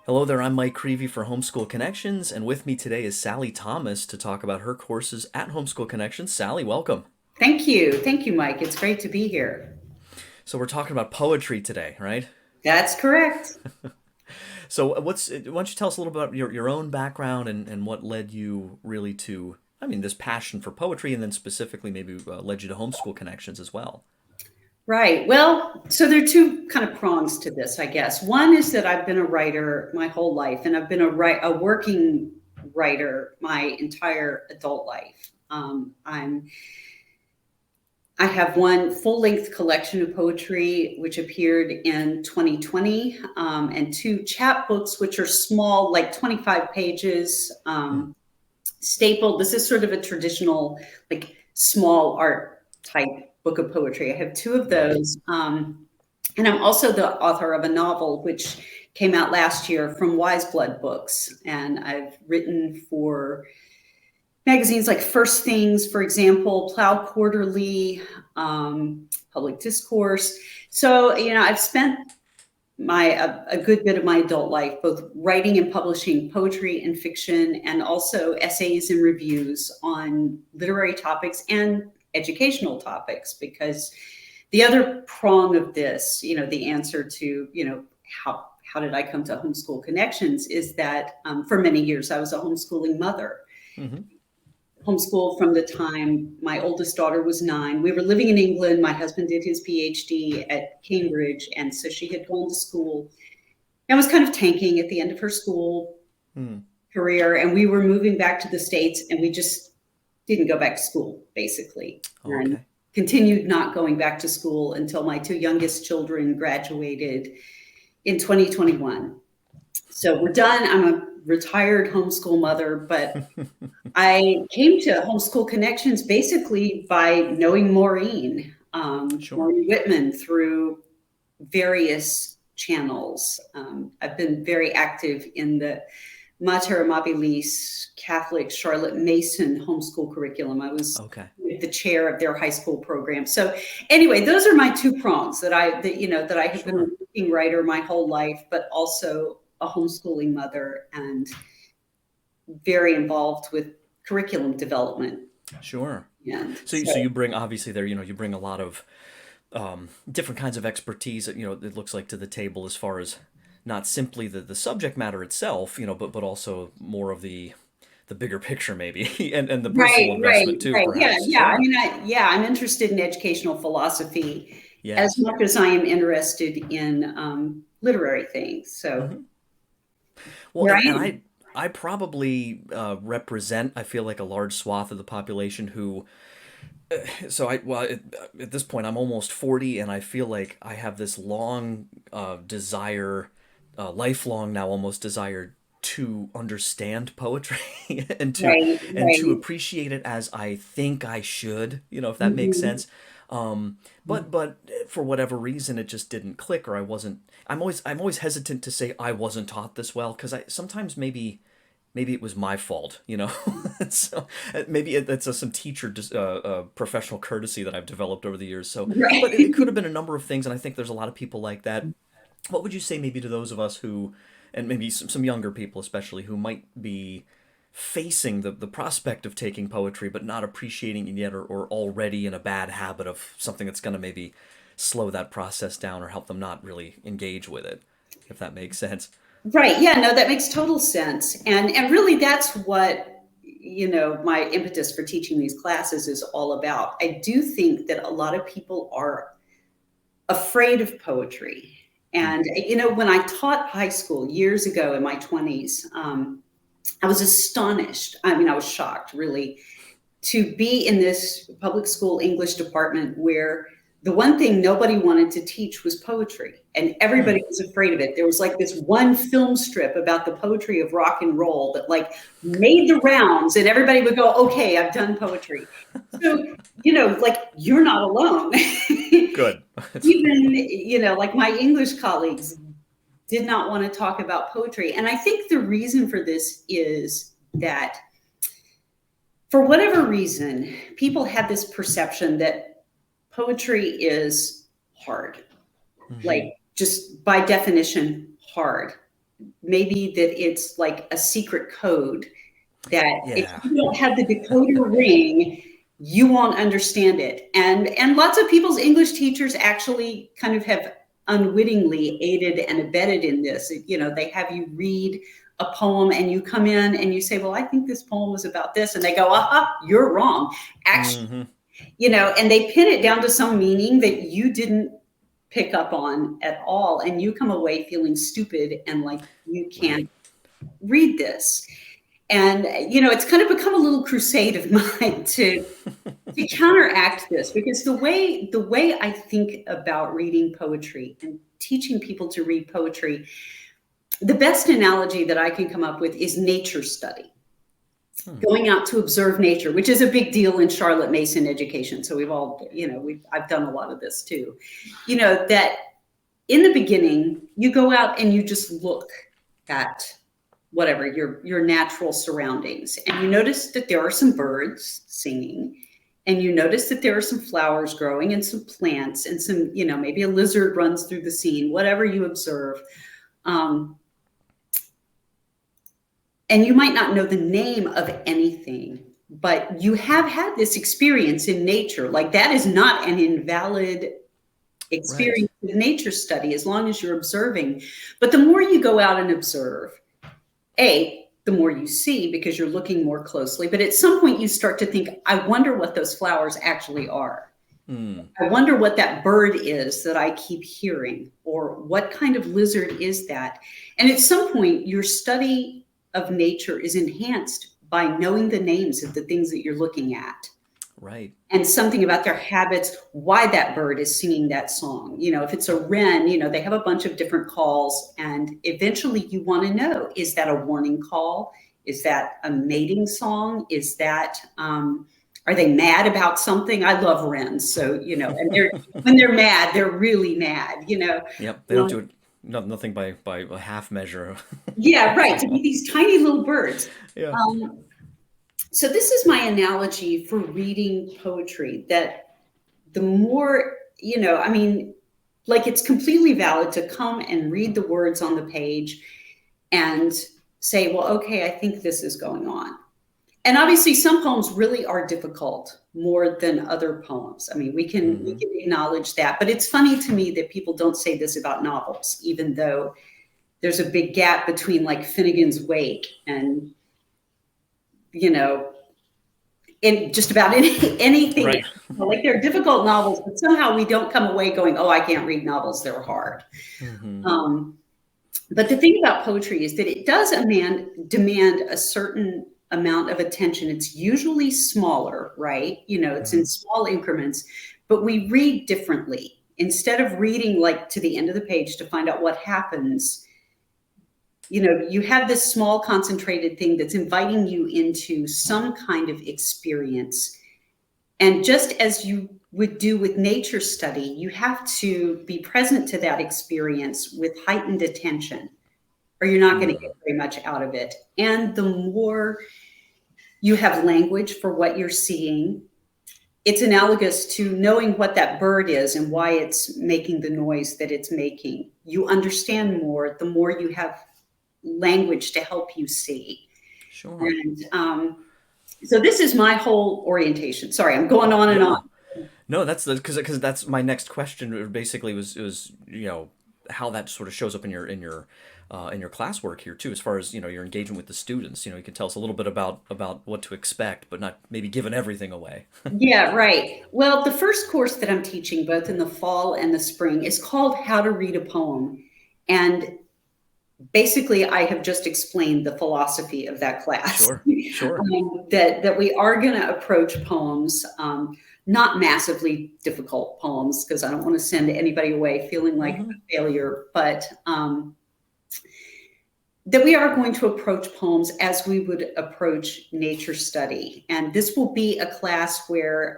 Hello there, I'm Mike Creevy for Homeschool Connections, and with me today is Sally Thomas to talk about her courses at Homeschool Connections. Sally, welcome. Thank you. Thank you, Mike. It's great to be here. So we're talking about poetry today, right? That's correct. So why don't you tell us a little about your own background and what led you really to, this passion for poetry, and then specifically maybe led you to Homeschool Connections as well. Right. Well, so there are two kind of prongs to this, I guess. One is that I've been a writer my whole life, and I've been a working writer my entire adult life. I have one full-length collection of poetry, which appeared in 2020, and two chapbooks, which are small, like 25 pages, Hmm. stapled. This is sort of a traditional, like small art type book of poetry. I have two of Right. those. And I'm also the author of a novel, which came out last year from Wise Blood Books. And I've written for magazines like First Things, for example, Plow Quarterly, Public Discourse. So, I've spent a good bit of my adult life both writing and publishing poetry and fiction, and also essays and reviews on literary topics and educational topics. Because the other prong of this, the answer to how did I come to Homeschool Connections, is that for many years I was a homeschooling mother. Hmm. Homeschooled from the time my oldest daughter was 9. We were living in England. My husband did his PhD at Cambridge, and so she had gone to school and was kind of tanking at the end of her school Hmm. career. And we were moving back to the States, and we just didn't go back to school, basically, and Okay. continued not going back to school until my two youngest children graduated in 2021. So we're done. I'm a retired homeschool mother, but I came to Homeschool Connections basically by knowing Sure. Maureen Whitman, through various channels. I've been very active in the Mater Amabilis Catholic Charlotte Mason homeschool curriculum. I was Okay. the chair of their high school program. So anyway, those are my two prongs, that I have been a Sure. working writer my whole life, but also a homeschooling mother and very involved with curriculum development. Sure. And So you bring obviously there, you bring a lot of different kinds of expertise that it looks like to the table as far as not simply the subject matter itself, but also more of the bigger picture maybe and the personal investment too, right. Yeah, perhaps. yeah. Sure. I'm interested in educational philosophy as Yes. much as I am interested in literary things. So Hmm. Well, here I and am. I probably represent, I feel like, a large swath of the population who at this point I'm almost 40, and I feel like I have this long desire, lifelong now almost desire to understand poetry and to Right, and to right. appreciate it as I think I should, if that makes Mhm. sense. But for whatever reason it just didn't click, or I wasn't. I'm always hesitant to say I wasn't taught this well, because I sometimes maybe it was my fault, so maybe it's some teacher professional courtesy that I've developed over the years. So, but it Right. could have been a number of things, and I think there's a lot of people like that. What would you say maybe to those of us who, and maybe some younger people especially, who might be facing the prospect of taking poetry but not appreciating it yet, or already in a bad habit of something that's going to maybe slow that process down or help them not really engage with it, if that makes sense? Right. Yeah, no, that makes total sense. And really that's what, my impetus for teaching these classes is all about. I do think that a lot of people are afraid of poetry. Hmm. And, when I taught high school years ago in my 20s, I was astonished. I mean, I was shocked, really, to be in this public school English department where the one thing nobody wanted to teach was poetry, and Hmm. everybody was afraid of it. There was like this one film strip about the poetry of rock and roll that like made the rounds, and everybody would go, okay, I've done poetry. So, like, you're not alone. Good. Even, like, my English colleagues did not want to talk about poetry. And I think the reason for this is that, for whatever reason, people have this perception that poetry is hard, like, Hmm. just by definition, hard. maybe that it's like a secret code that if Yeah. you don't have the decoder ring, you won't understand it. And lots of people's English teachers actually kind of have unwittingly aided and abetted in this. You know, they have you read a poem and you come in and you say, well, I think this poem was about this. And they go, aha, you're wrong. Actually, Mm-hmm. you know, and they pin it down to some meaning that you didn't pick up on at all. And you come away feeling stupid and like you Right. can't read this. And, you know, it's kind of become a little crusade of mine to counteract this, because the way I think about reading poetry and teaching people to read poetry, the best analogy that I can come up with is nature study. Hmm. Going out to observe nature, which is a big deal in Charlotte Mason education. So we've all, you know, I've done a lot of this too. You know, that in the beginning, you go out and you just look at whatever your natural surroundings, and you notice that there are some birds singing, and you notice that there are some flowers growing and some plants and some, you know, maybe a lizard runs through the scene, whatever you observe. Um, and you might not know the name of anything, but you have had this experience in nature. Like, that is not an invalid Right. experience with nature study as long as you're observing. But the more you go out and observe, the more you see because you're looking more closely. But at some point, you start to think, I wonder what those flowers actually are. Mm. I wonder what that bird is that I keep hearing, or what kind of lizard is that? And at some point, your study of nature is enhanced by knowing the names of the things that you're looking at, Right. and something about their habits, why that bird is singing that song. You know, if it's a wren, you know, they have a bunch of different calls, and eventually you want to know, is that a warning call? Is that a mating song? Is that, are they mad about something? I love wrens. So, you know, and when they're mad, they're really mad, you know. Yep. They don't do it. No, nothing by a half measure. Yeah, As right. To be well. these tiny little birds. Yeah. Um, so this is my analogy for reading poetry, that the more, you know, I mean, like, it's completely valid to come and read the words on the page and say, well, okay, I think this is going on. And obviously some poems really are difficult more than other poems. I mean, we Mm-hmm. can acknowledge that, but it's funny to me that people don't say this about novels, even though there's a big gap between like Finnegan's Wake and, you know, in just about anything. Right. Like, they're difficult novels, but somehow we don't come away going, "Oh, I can't read novels; they're hard." Mm-hmm. Um, but the thing about poetry is that it does demand a certain amount of attention. It's usually smaller, right? You know, it's in Mm-hmm. small increments, but we read differently. Instead of reading like to the end of the page to find out what happens, you know, you have this small concentrated thing that's inviting you into some kind of experience. And just as you would do with nature study, you have to be present to that experience with heightened attention, or you're not going to Mm. get very much out of it. And the more you have language for what you're seeing, it's analogous to knowing what that bird is and why it's making the noise that it's making. You understand more the more you have language to help you see. Sure. And so this is my whole orientation. Sorry, I'm going on and on. No. No, that's because that's my next question. Basically, was how that sort of shows up in your classwork here too, as far as your engagement with the students. You can tell us a little bit about what to expect, but not maybe giving everything away. Yeah, right. Well, the first course that I'm teaching, both in the fall and the spring, is called How to Read a Poem. And basically, I have just explained the philosophy of that class. Sure, sure. That we are going to approach poems, not massively difficult poems, because I don't want to send anybody away feeling like Hmm. a failure, but that we are going to approach poems as we would approach nature study. And this will be a class where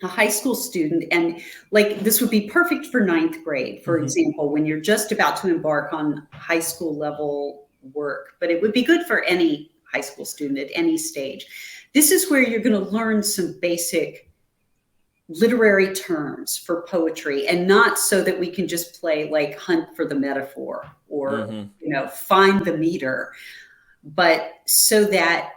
a high school student, and like, this would be perfect for ninth grade, for Hmm. example, when you're just about to embark on high school level work, but it would be good for any high school student at any stage. This is where you're going to learn some basic literary terms for poetry, and not so that we can just play like hunt for the metaphor or, Mm-hmm. find the meter, but so that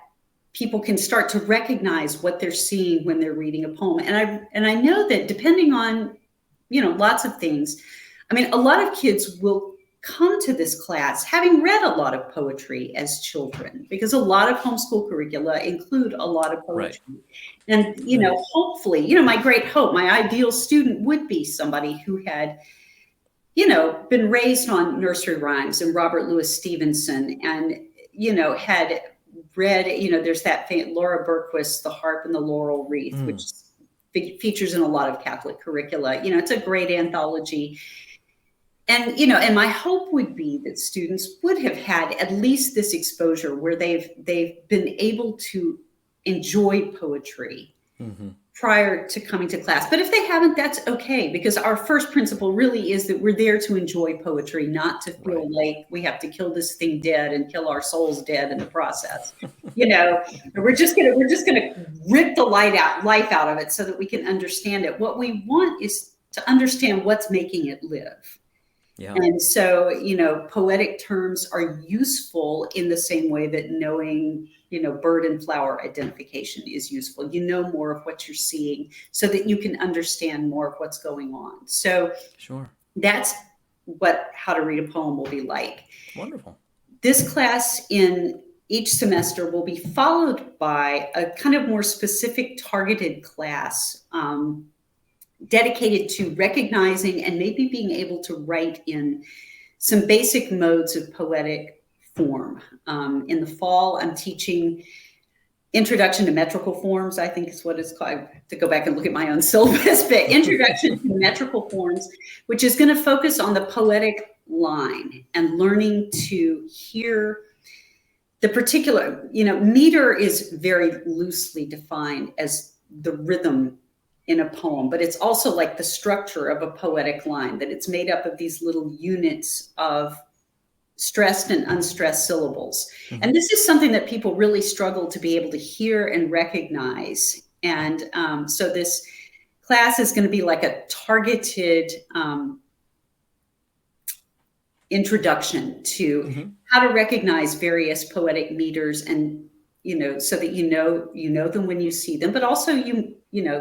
people can start to recognize what they're seeing when they're reading a poem. And I know that depending on, lots of things, I mean, a lot of kids will come to this class having read a lot of poetry as children, because a lot of homeschool curricula include a lot of Right. poetry. And, Right. hopefully, my great hope, my ideal student would be somebody who had, been raised on nursery rhymes and Robert Louis Stevenson, and, had read, there's that Laura Berquist's The Harp and the Laurel Wreath, Mm. which features in a lot of Catholic curricula. It's a great anthology. And my hope would be that students would have had at least this exposure where they've been able to enjoy poetry Mm-hmm. prior to coming to class. But if they haven't, that's okay, because our first principle really is that we're there to enjoy poetry, not to feel Right. like we have to kill this thing dead and kill our souls dead in the process. We're just gonna rip the life out of it so that we can understand it. What we want is to understand what's making it live. Yeah. And so, poetic terms are useful in the same way that knowing, bird and flower identification is useful. You know more of what you're seeing so that you can understand more of what's going on. So Sure. that's what How to Read a Poem will be like. Wonderful. This class in each semester will be followed by a kind of more specific targeted class, dedicated to recognizing and maybe being able to write in some basic modes of poetic form. In the fall, I'm teaching Introduction to Metrical Forms, I think is what it's called. I have to go back and look at my own syllabus, but Introduction to Metrical Forms, which is going to focus on the poetic line and learning to hear the particular, meter is very loosely defined as the rhythm in a poem, but it's also like the structure of a poetic line, that it's made up of these little units of stressed and unstressed syllables. Mm-hmm. And this is something that people really struggle to be able to hear and recognize. And so this class is going to be like a targeted introduction to Mm-hmm. how to recognize various poetic meters, and so that you know them when you see them, but also you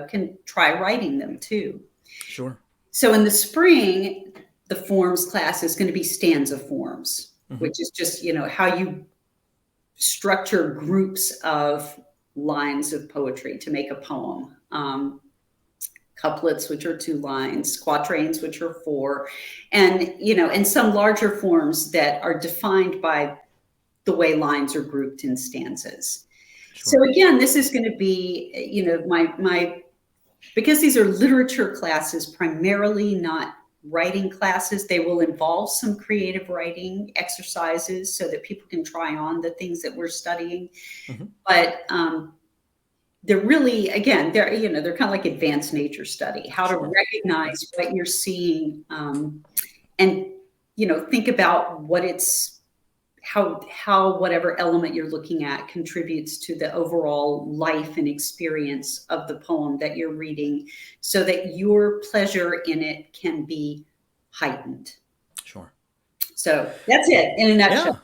can try writing them too. Sure. So in the spring, the forms class is going to be stanza forms, Mm-hmm. which is just how you structure groups of lines of poetry to make a poem. Couplets, which are 2 lines, quatrains, which are 4, and some larger forms that are defined by the way lines are grouped in stanzas. Sure. So again, this is going to be, my because these are literature classes primarily, not writing classes. They will involve some creative writing exercises so that people can try on the things that we're studying. Mm-hmm. But they're really, again, they're kind of like advanced nature study, how Sure. to recognize what you're seeing, and think about what it's how whatever element you're looking at contributes to the overall life and experience of the poem that you're reading, so that your pleasure in it can be heightened. Sure. So that's it in a nutshell. Yeah.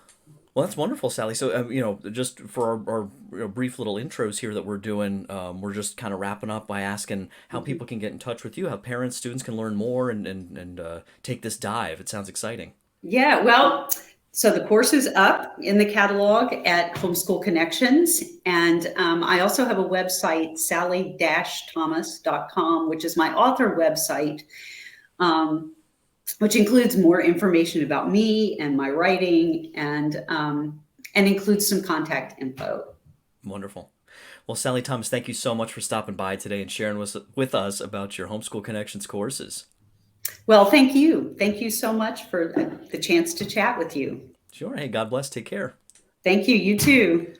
Well, that's wonderful, Sally. So, just for our brief little intros here that we're doing, we're just kind of wrapping up by asking how Mhm. people can get in touch with you, how parents, students can learn more and take this dive. It sounds exciting. Yeah, well, so the course is up in the catalog at Homeschool Connections. And I also have a website, sally-thomas.com, which is my author website, which includes more information about me and my writing, and includes some contact info. Wonderful. Well, Sally Thomas, thank you so much for stopping by today and sharing with us about your Homeschool Connections courses. Well, thank you. Thank you so much for the chance to chat with you. Sure. Hey, God bless. Take care. Thank you. You too.